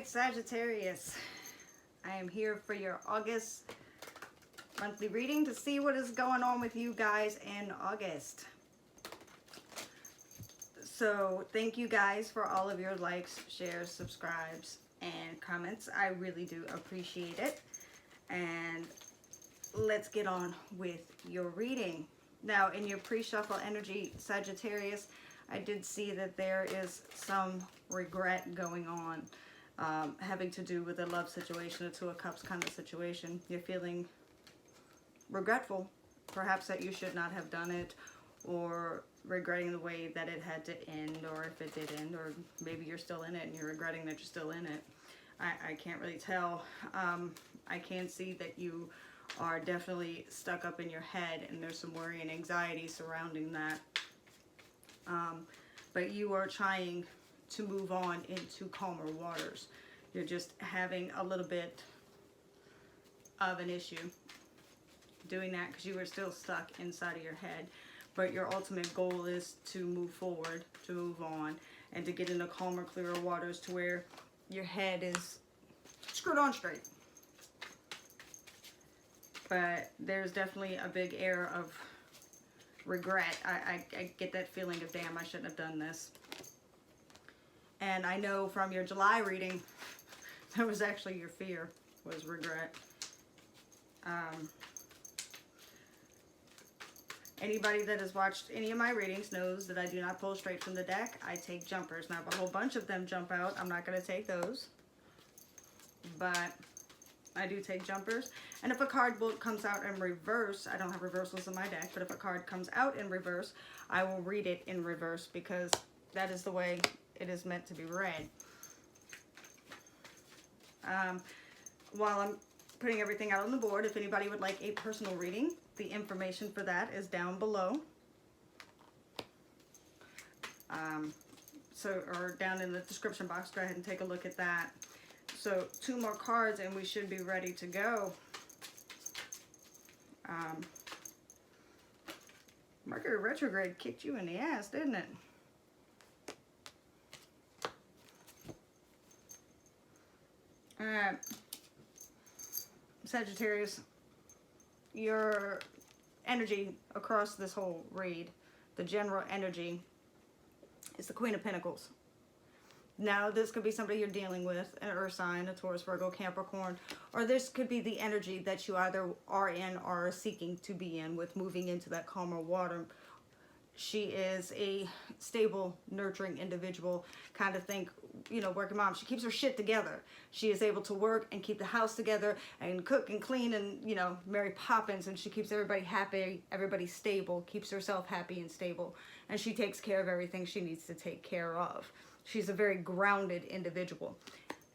right, Sagittarius, I am here for your August monthly reading to see what is going on with you guys in August. So thank you guys for all of your likes, shares, subscribes, and comments. I really do appreciate it. And let's get on with your reading. Now, in your pre-shuffle energy, Sagittarius, I did see that there is some regret going on, having to do with a love situation, a Two of Cups kind of situation. You're feeling regretful, perhaps that you should not have done it, or regretting the way that it had to end, or if it did end, or maybe you're still in it and you're regretting that you're still in it. I can't really tell. I can see that you are definitely stuck up in your head, and there's some worry and anxiety surrounding that. But you are trying to move on into calmer waters. You're just having a little bit of an issue doing that because you are still stuck inside of your head. But your ultimate goal is to move forward, to move on, and to get into calmer, clearer waters to where your head is screwed on straight. But there's definitely a big air of regret. I get that feeling of, damn, I shouldn't have done this. And I know from your July reading, that was actually your fear, was regret. Anybody that has watched any of my readings knows that I do not pull straight from the deck. I take jumpers. Now, if a whole bunch of them jump out, I'm not going to take those. But I do take jumpers. And if a card comes out in reverse, I don't have reversals in my deck, but if a card comes out in reverse, I will read it in reverse because that is the way it is meant to be read. While I'm putting everything out on the board, if anybody would like a personal reading, the information for that is down below. Or down in the description box, go ahead and take a look at that. So 2 more cards and we should be ready to go. Mercury retrograde kicked you in the ass, didn't it? Alright. Sagittarius, your energy across this whole read, the general energy, is the Queen of Pentacles. Now, this could be somebody you're dealing with, an Earth sign, a Taurus, Virgo, Capricorn, or this could be the energy that you either are in or are seeking to be in with moving into that calmer water. She is a stable, nurturing individual, kind of think, you know, working mom. She keeps her shit together. She is able to work and keep the house together and cook and clean and, you know, Mary Poppins, and she keeps everybody happy, everybody stable, keeps herself happy and stable, and she takes care of everything she needs to take care of. She's a very grounded individual.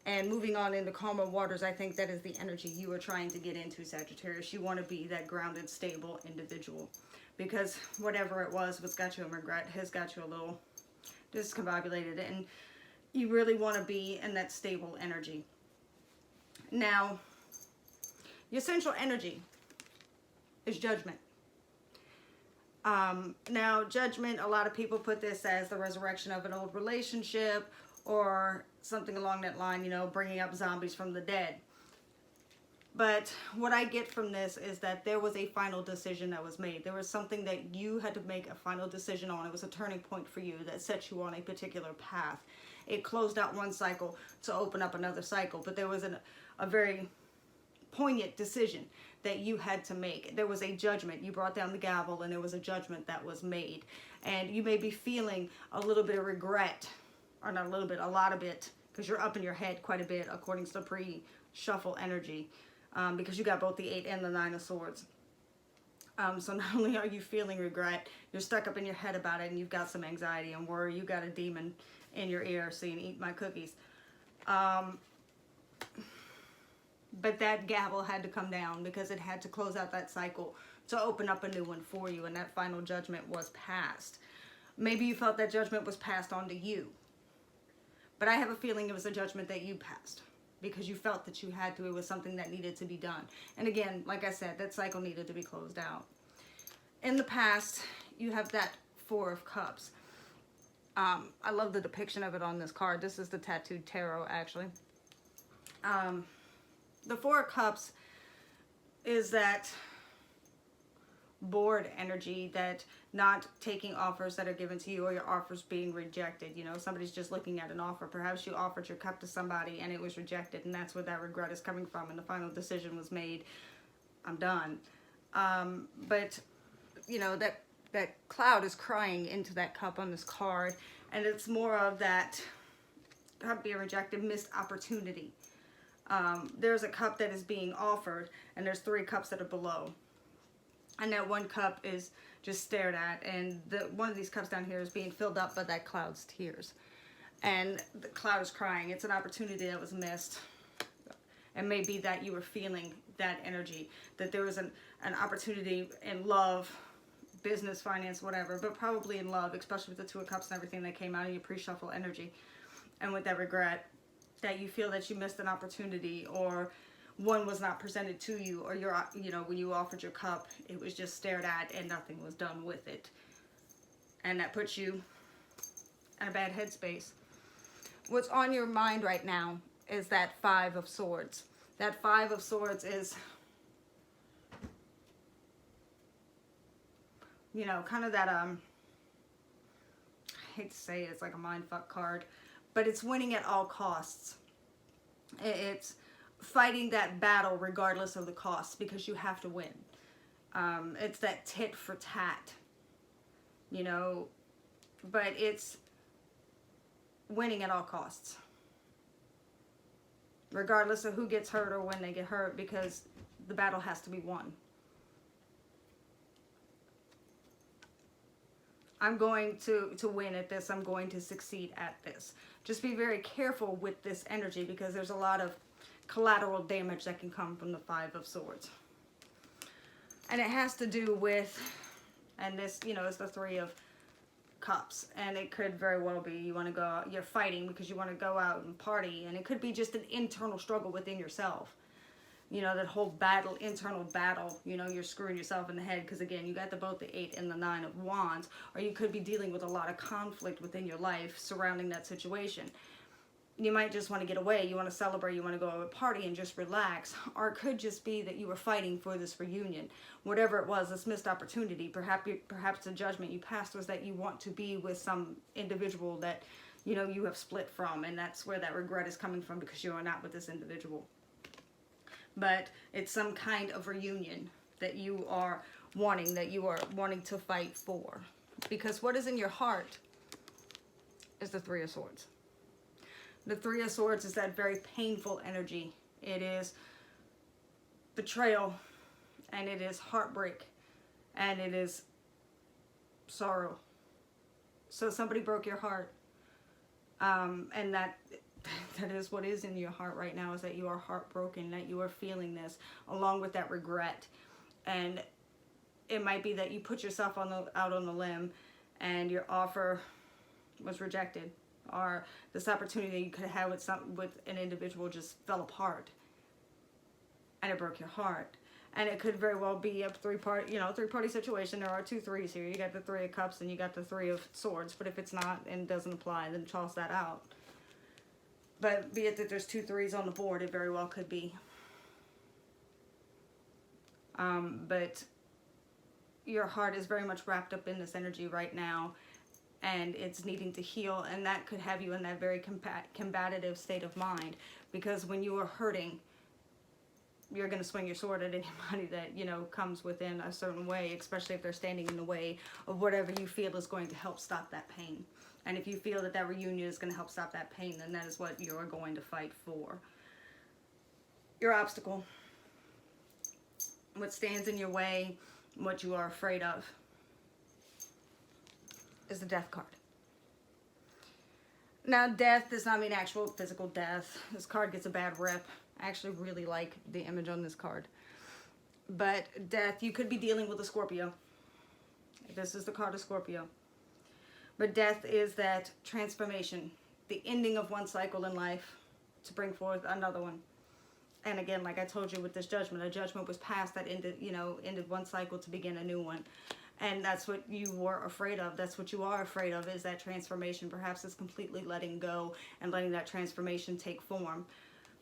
And moving on into calmer waters, I think that is the energy you are trying to get into, Sagittarius. You want to be that grounded, stable individual. Because whatever it was, what's got you in regret, has got you a little discombobulated. And you really want to be in that stable energy. Now, your central energy is judgment. Now, judgment, a lot of people put this as the resurrection of an old relationship or something along that line, you know, bringing up zombies from the dead. But what I get from this is that there was a final decision that was made. There was something that you had to make a final decision on. It was a turning point for you that set you on a particular path. It closed out one cycle to open up another cycle, but there was a very poignant decision that you had to make. There was a judgment. You brought down the gavel and there was a judgment that was made. And you may be feeling a little bit of regret, or not a little bit, a lot of it, because you're up in your head quite a bit according to the pre-shuffle energy, because you got both the 8 and the 9 of Swords. So not only are you feeling regret, you're stuck up in your head about it, and you've got some anxiety and worry. You got a demon in your ear saying, eat my cookies. But that gavel had to come down because it had to close out that cycle to open up a new one for you, and that final judgment was passed. Maybe you felt that judgment was passed on to you, but I have a feeling it was a judgment that you passed because you felt that you had to. It was something that needed to be done. And again, like I said, that cycle needed to be closed out. In the past, you have that 4 of Cups. I love the depiction of it on this card. This is the Tattooed Tarot, actually. The Four of Cups is that bored energy, that not taking offers that are given to you, or your offers being rejected. You know, somebody's just looking at an offer. Perhaps you offered your cup to somebody and it was rejected, and that's where that regret is coming from, and the final decision was made. I'm done. But you know, that cloud is crying into that cup on this card, and it's more of that cup being rejected, missed opportunity. There's a cup that is being offered, and there's 3 cups that are below. And that one cup is just stared at, and one of these cups down here is being filled up by that cloud's tears. And the cloud is crying. It's an opportunity that was missed. And maybe that you were feeling that energy, that there was an opportunity in love, business, finance, whatever, but probably in love, especially with the 2 of Cups and everything that came out of your pre-shuffle energy. And with that regret, that you feel that you missed an opportunity, or one was not presented to you, or you know, when you offered your cup, it was just stared at and nothing was done with it. And that puts you in a bad headspace. What's on your mind right now is that 5 of Swords. That 5 of Swords is, you know, kind of that, I hate to say it, it's like a mindfuck card, but it's winning at all costs. It's fighting that battle regardless of the cost, because you have to win. It's that tit for tat, you know, but it's winning at all costs, regardless of who gets hurt or when they get hurt, because the battle has to be won. I'm going to win at this. I'm going to succeed at this. Just be very careful with this energy, because there's a lot of collateral damage that can come from the 5 of Swords. And it has to do with, and this, you know, is the 3 of Cups. And it could very well be you want to go, you're fighting because you want to go out and party. And it could be just an internal struggle within yourself. You know, that whole battle, internal battle, you know, you're screwing yourself in the head, because again, you got both the 8 and the 9 of Wands, or you could be dealing with a lot of conflict within your life surrounding that situation. You might just want to get away, you want to celebrate, you want to go to a party and just relax, or it could just be that you were fighting for this reunion. Whatever it was, this missed opportunity, perhaps the judgment you passed was that you want to be with some individual that, you know, you have split from, and that's where that regret is coming from, because you are not with this individual. But it's some kind of reunion that you are wanting to fight for. Because what is in your heart is the 3 of Swords. The 3 of Swords is that very painful energy. It is betrayal, and it is heartbreak, and it is sorrow. So somebody broke your heart, and that is what is in your heart right now, is that you are heartbroken, that you are feeling this, along with that regret. And it might be that you put yourself out on the limb, and your offer was rejected, or this opportunity you could have with an individual just fell apart, and it broke your heart. And it could very well be a three-party situation. There are 2 3s here. You got the 3 of Cups and you got the 3 of Swords. But if it's not and doesn't apply, then toss that out. But be it that there's 2 3s on the board, it very well could be. But your heart is very much wrapped up in this energy right now, and it's needing to heal, and that could have you in that very combative state of mind, because when you are hurting, you're going to swing your sword at anybody that, you know, comes within a certain way, especially if they're standing in the way of whatever you feel is going to help stop that pain. And if you feel that that reunion is going to help stop that pain, then that is what you're going to fight for. Your obstacle, what stands in your way, what you are afraid of, is the Death card. Now, death does not mean actual physical death. This card gets a bad rep. I actually really like the image on this card. But death, you could be dealing with a Scorpio. This is the card of Scorpio. But death is that transformation, the ending of one cycle in life to bring forth another one. And again, like I told you with this judgment, a judgment was passed that ended one cycle to begin a new one. And that's what you were afraid of. That's what you are afraid of, is that transformation. Perhaps it's completely letting go and letting that transformation take form.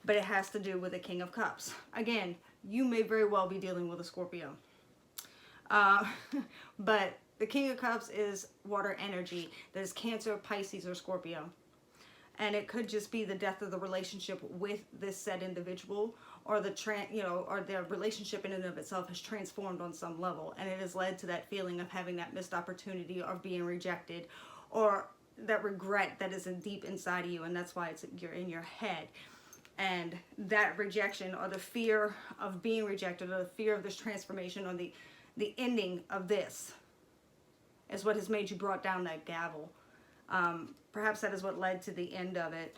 but it has to do with the King of Cups. Again, you may very well be dealing with a Scorpio. But the King of Cups is water energy. That is Cancer, Pisces, or Scorpio. And it could just be the death of the relationship with this said individual, or the or the relationship in and of itself has transformed on some level, and it has led to that feeling of having that missed opportunity, or being rejected, or that regret that is deep inside of you, and that's why you're in your head. And that rejection, or the fear of being rejected, or the fear of this transformation, or the ending of this, is what has made you brought down that gavel. Perhaps that is what led to the end of it.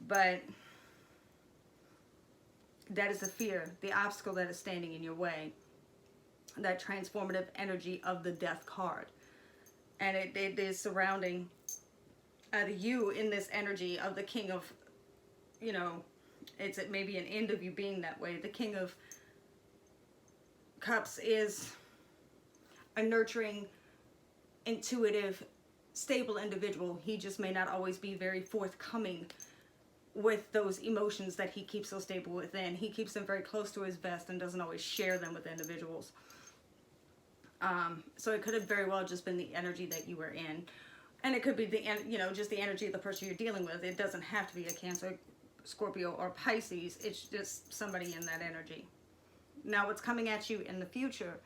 But that is the fear, the obstacle that is standing in your way. That transformative energy of the Death card. And it is surrounding you in this energy of the King of, it's maybe an end of you being that way. The King of Cups is a nurturing, intuitive, stable individual. He just may not always be very forthcoming with those emotions that he keeps so stable within. He keeps them very close to his vest and doesn't always share them with individuals. So it could have very well just been the energy that you were in. And it could be just the energy of the person you're dealing with. It doesn't have to be a Cancer, Scorpio, or Pisces. It's just somebody in that energy. Now what's coming at you in the future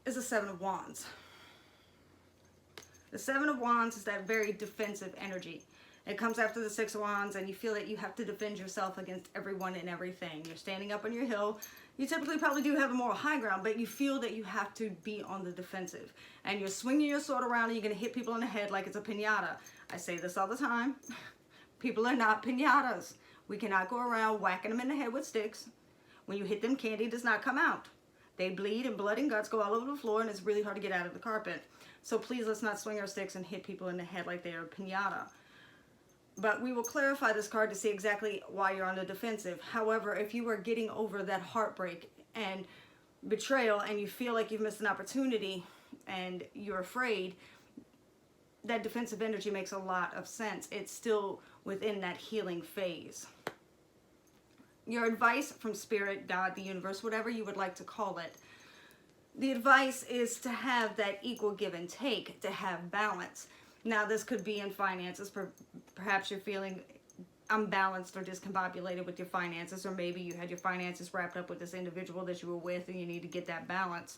is the Seven of Wands. The Seven of Wands is that very defensive energy. It comes after the Six of Wands, and you feel that you have to defend yourself against everyone and everything. You're standing up on your hill. You typically probably do have a moral high ground, but you feel that you have to be on the defensive. And you're swinging your sword around, and you're going to hit people in the head like it's a piñata. I say this all the time. People are not piñatas. We cannot go around whacking them in the head with sticks. When you hit them, candy does not come out. They bleed, and blood and guts go all over the floor, and it's really hard to get out of the carpet. So please, let's not swing our sticks and hit people in the head like they are a piñata. But we will clarify this card to see exactly why you're on the defensive. However, if you are getting over that heartbreak and betrayal, and you feel like you've missed an opportunity and you're afraid, that defensive energy makes a lot of sense. It's still within that healing phase. Your advice from Spirit, God, the universe, whatever you would like to call it, the advice is to have that equal give and take, to have balance. Now, this could be in finances. Perhaps you're feeling unbalanced or discombobulated with your finances, or maybe you had your finances wrapped up with this individual that you were with and you need to get that balance.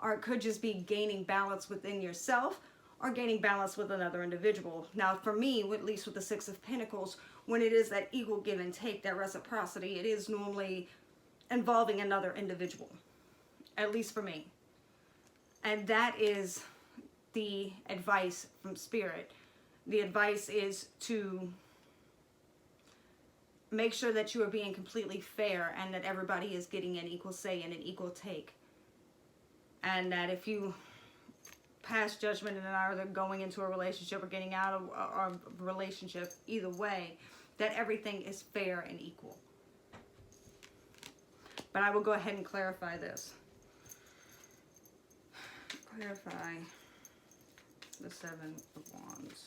Or it could just be gaining balance within yourself, or gaining balance with another individual. Now, for me, at least with the Six of Pentacles, when it is that equal give and take, that reciprocity, it is normally involving another individual, at least for me. And that is the advice from Spirit. The advice is to make sure that you are being completely fair, and that everybody is getting an equal say and an equal take. And that if you pass judgment and are either going into a relationship or getting out of a relationship, either way, that everything is fair and equal. But I will go ahead and clarify this. Clarify the Seven of Wands.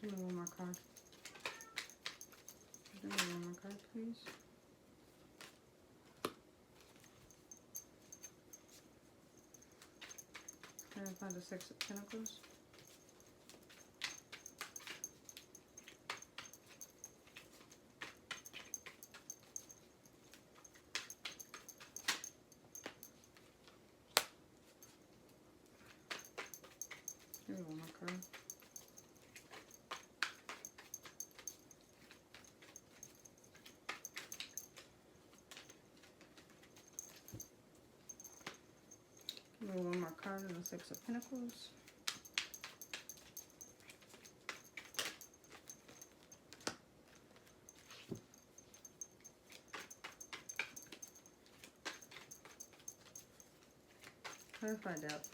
Give me one more card. Give me one more card, please. Can I find the Six of Pentacles? Give me one more card. Give me one more card in the Six of Pentacles. Clarify depth.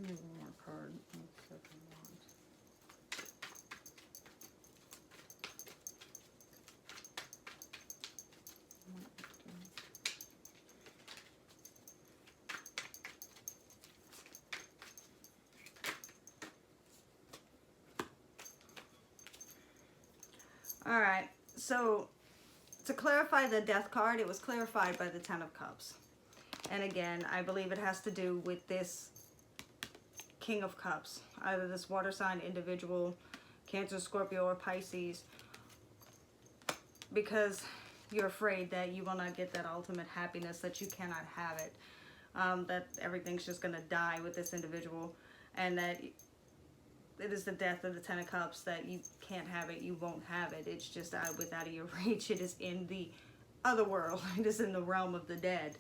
Maybe one more card. Seven Wands. All right, so to clarify the Death card, it was clarified by the Ten of Cups. And again, I believe it has to do with this King of Cups, either this water sign individual, Cancer, Scorpio, or Pisces, because you're afraid that you will not get that ultimate happiness, that you cannot have it, that everything's just going to die with this individual, and that it is the death of the Ten of Cups, that you can't have it, you won't have it. It's just out of your reach. It is in the other world. It is in the realm of the dead,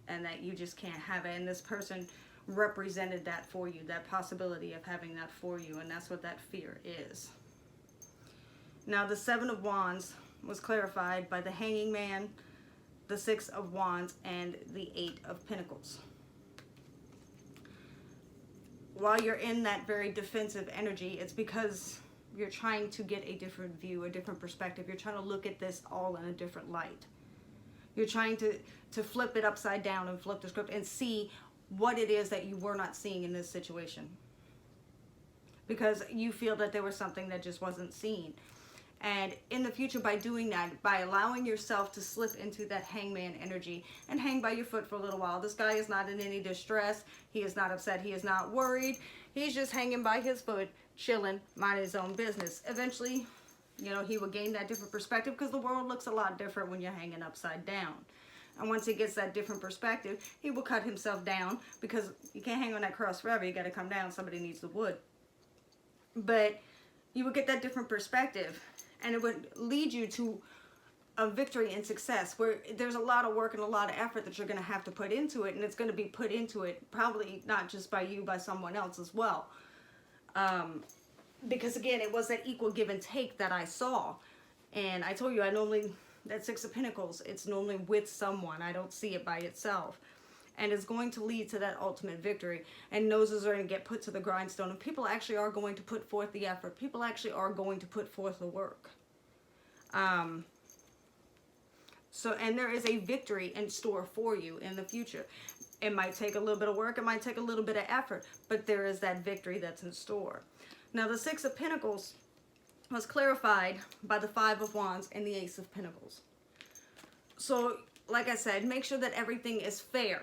and that you just can't have it. And this person represented that for you, that possibility of having that for you, and that's what that fear is. Now, the Seven of Wands was clarified by the Hanging Man, the Six of Wands, and the Eight of Pentacles. While you're in that very defensive energy, it's because you're trying to get a different view, a different perspective. You're trying to look at this all in a different light. You're trying to flip it upside down and flip the script and see what it is that you were not seeing in this situation. Because you feel that there was something that just wasn't seen. And in the future, by doing that, by allowing yourself to slip into that hangman energy and hang by your foot for a little while. This guy is not in any distress. He is not upset. He is not worried. He's just hanging by his foot, chilling, minding his own business. Eventually, you know, he will gain that different perspective, because the world looks a lot different when you're hanging upside down. And once he gets that different perspective, he will cut himself down, because you can't hang on that cross forever. You got to come down. Somebody needs the wood. But you will get that different perspective, and it would lead you to a victory and success, where there's a lot of work and a lot of effort that you're going to have to put into it, and it's going to be put into it probably not just by you, by someone else as well. Because again, it was that equal give and take that I saw. And I told you, that Six of Pentacles, it's normally with someone. I don't see it by itself. And it's going to lead to that ultimate victory. And noses are going to get put to the grindstone. And people actually are going to put forth the effort. People actually are going to put forth the work. And there is a victory in store for you in the future. It might take a little bit of work. It might take a little bit of effort. But there is that victory that's in store. Now, the Six of Pentacles was clarified by the Five of Wands and the Ace of Pentacles. So, like I said, make sure that everything is fair.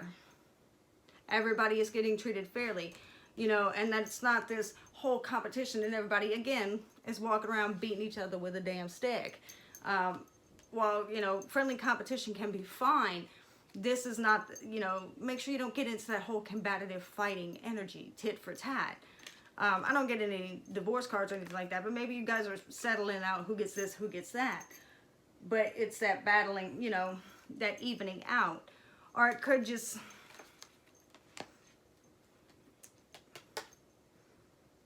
Everybody is getting treated fairly, you know, and that it's not this whole competition and everybody, again, is walking around beating each other with a damn stick. While, you know, friendly competition can be fine, this is not, you know, make sure you don't get into that whole combative fighting energy, tit for tat. I don't get any divorce cards or anything like that, but maybe you guys are settling out who gets this, who gets that. But it's that battling, you know, that evening out. Or it could just...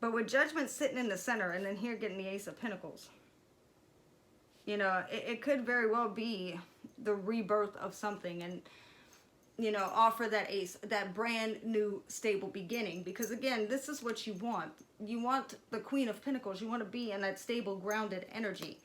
But with Judgment sitting in the center and then here getting the Ace of Pentacles, you know, it could very well be the rebirth of something, and, you know, offer that ace, that brand new stable beginning. Because again, this is what you want. You want the Queen of Pentacles. You want to be in that stable, grounded energy.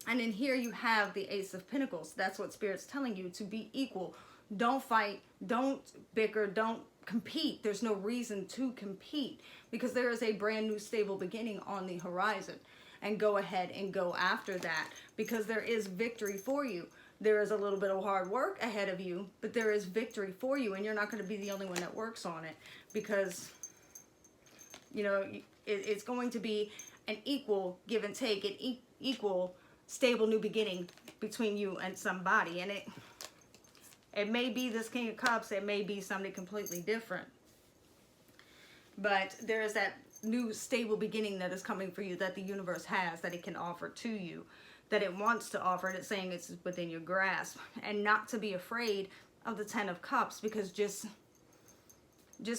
And in here you have the Ace of Pentacles. That's what Spirit's telling you, to be equal. Don't fight. Don't bicker. Don't compete. There's no reason to compete, because there is a brand new stable beginning on the horizon. And go ahead and go after that, because there is victory for you. There is a little bit of hard work ahead of you, but there is victory for you, and you're not going to be the only one that works on it, because, you know, it's going to be an equal give and take, an equal stable new beginning between you and somebody. And it may be this King of Cups, it may be somebody completely different, but there is that new stable beginning that is coming for you, that the universe has, that it can offer to you, that it wants to offer, and it's saying it's within your grasp. And not to be afraid of the Ten of Cups, because just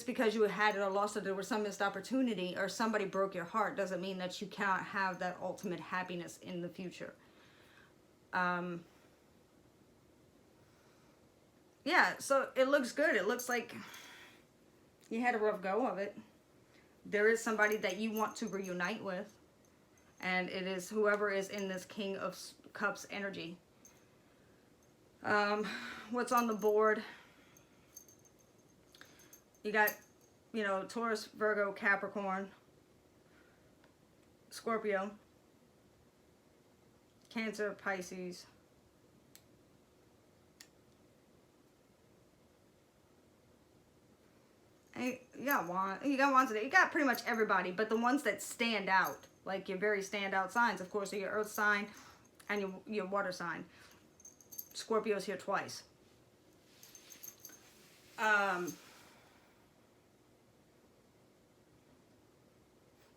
because you had it or lost it, there was some missed opportunity, or somebody broke your heart, doesn't mean that you cannot have that ultimate happiness in the future. Yeah, so it looks good. It looks like You had a rough go of it. There is somebody that you want to reunite with. And it is whoever is in this King of Cups energy. What's on the board? You got, you know, Taurus, Virgo, Capricorn, Scorpio, Cancer, Pisces. And you got wands today. You got pretty much everybody, but the ones that stand out, like your very standout signs, of course, are your earth sign and your water sign. Scorpio's here twice.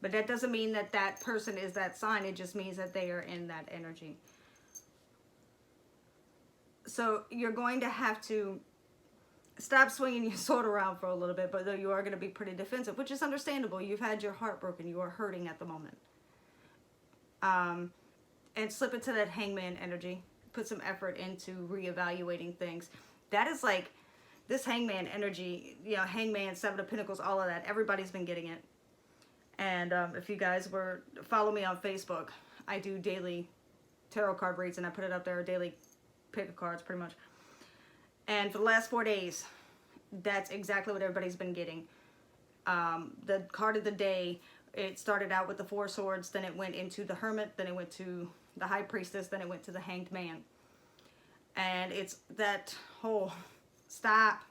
But that doesn't mean that that person is that sign. It just means that they are in that energy. So you're going to have to stop swinging your sword around for a little bit, but though you are going to be pretty defensive, which is understandable. You've had your heart broken. You are hurting at the moment. And slip into that hangman energy. Put some effort into reevaluating things. That is like this hangman energy, you know, hangman, Seven of Pentacles, all of that. Everybody's been getting it. And if you guys follow me on Facebook, I do daily tarot card reads, and I put it up there, daily pick of cards, pretty much. And for the last 4 days, that's exactly what everybody's been getting. The card of the day, it started out with the Four Swords, then it went into the Hermit, then it went to the High Priestess, then it went to the Hanged Man. And it's that whole stop,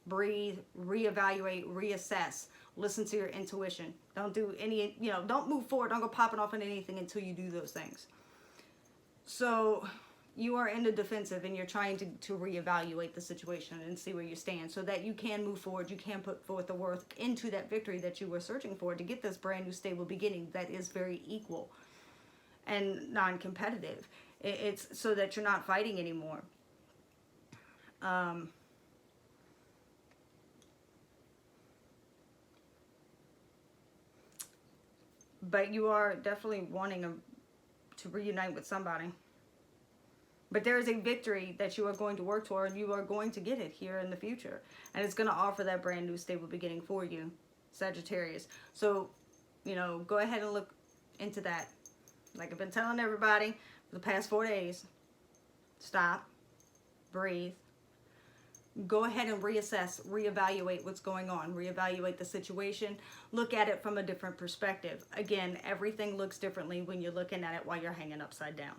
breathe, reevaluate, reassess. Listen to your intuition. Don't do any, you know, don't move forward. Don't go popping off on anything until you do those things. So you are in the defensive and you're trying to reevaluate the situation and see where you stand so that you can move forward. You can put forth the worth into that victory that you were searching for to get this brand new stable beginning that is very equal and non-competitive. It's so that you're not fighting anymore. But you are definitely wanting to reunite with somebody. But there is a victory that you are going to work toward. You are going to get it here in the future. And it's going to offer that brand new stable beginning for you, Sagittarius. So, you know, go ahead and look into that. Like I've been telling everybody for the past 4 days, stop, breathe. Go ahead and reassess, reevaluate what's going on, reevaluate the situation, look at it from a different perspective. Again, everything looks differently when you're looking at it while you're hanging upside down.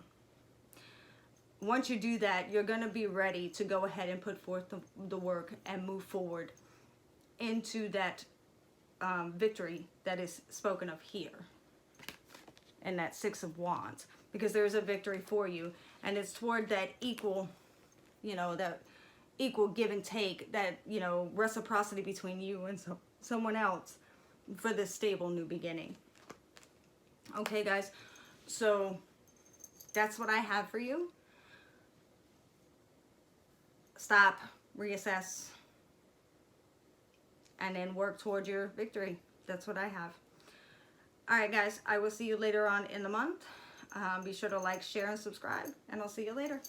Once you do that, you're going to be ready to go ahead and put forth the work and move forward into that victory that is spoken of here. And that Six of Wands. Because there's a victory for you. And it's toward that equal, you know, that equal give and take, that, you know, reciprocity between you and someone else for this stable new beginning. Okay, guys. So that's what I have for you. Stop, reassess, and then work toward your victory. That's what I have. All right, guys, I will see you later on in the month. Be sure to like, share, and subscribe, and I'll see you later.